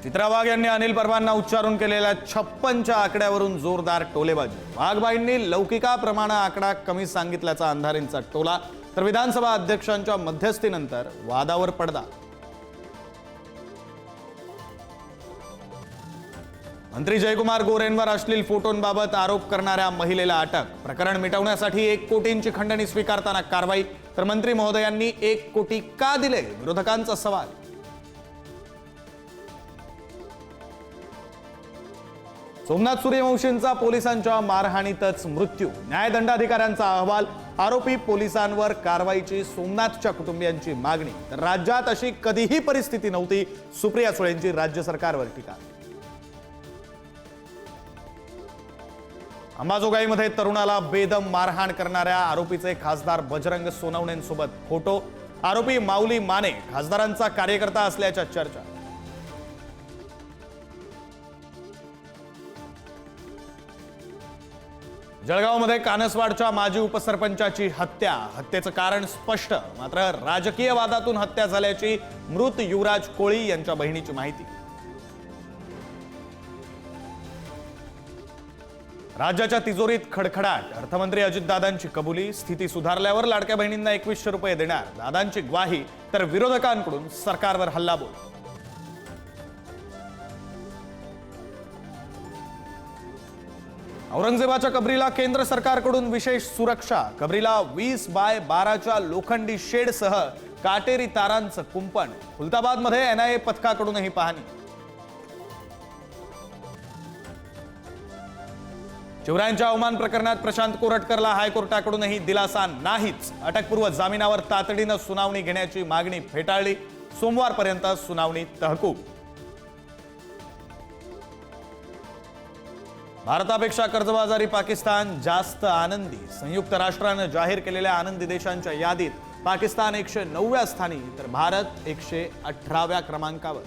चित्रा वाघ यांनी अनिल परबांना उच्चारून केलेल्या 56च्या आकड्यावरून जोरदार टोलेबाजी। वाघबाईंनी लौकिकाप्रमाणे आकडा कमी सांगितल्याचा अंधारेंचा टोला, तर विधानसभा अध्यक्षांच्या मध्यस्थीनंतर वादावर पडदा। मंत्री जयकुमार गोरेंवर अश्लील फोटोंबाबत आरोप करणाऱ्या महिलेला अटक। प्रकरण मिटवण्यासाठी 1 कोटींची खंडणी स्वीकारताना कारवाई, तर मंत्री महोदयांनी 1 कोटी का दिले, विरोधकांचा सवाल। सोमनाथ सूर्यवंशींचा पोलिसांच्या मारहाणीतच मृत्यू। न्यायदंडाधिकाऱ्यांचा अहवाल, आरोपी पोलिसांवर कारवाईची सोमनाथच्या कुटुंबियांची मागणी, तर राज्यात अशी कधीही परिस्थिती नव्हती, सुप्रिया सुळेंची राज्य सरकारवर टीका। अंबाजोगाईमध्ये तरुणाला बेदम मारहाण करणाऱ्या आरोपीचे खासदार बजरंग सोनवणेंसोबत फोटो। आरोपी माऊली माने खासदारांचा कार्यकर्ता असल्याच्या चर्चा। जळगावमध्ये कानसवाडच्या माजी उपसरपंचाची हत्या। हत्येचं कारण स्पष्ट, मात्र राजकीय वादातून हत्या झाल्याची मृत युवराज कोळी यांच्या बहिणीची माहिती। राज्याच्या तिजोरीत खडखडाट, अर्थमंत्री अजितदादांची कबुली। स्थिती सुधारल्यावर लाडक्या बहिणींना 2100 रुपये देणार, दादांची ग्वाही, तर विरोधकांकडून सरकारवर हल्लाबोल। औरंगजेबाच्या कबरीला केंद्र सरकारकडून विशेष सुरक्षा। कबरीला 20x12च्या लोखंडी शेडसह काटेरी तारांचं कुंपण। खुलताबादमध्ये NIA पथकाकडूनही पाहणी। शिवरायांच्या अवमान प्रकरणात प्रशांत कोरटकरला हायकोर्टाकडूनही दिलासा नाहीच। अटकपूर्व जामिनावर तातडीनं सुनावणी घेण्याची मागणी फेटाळली। सोमवारपर्यंत सुनावणी तहकूब। भारतापेक्षा कर्जबाजारी पाकिस्तान जास्त आनंदी। संयुक्त राष्ट्रानं जाहीर केलेल्या आनंदी देशांच्या यादीत पाकिस्तान 109व्या स्थानी, तर भारत 118व्या क्रमांकावर।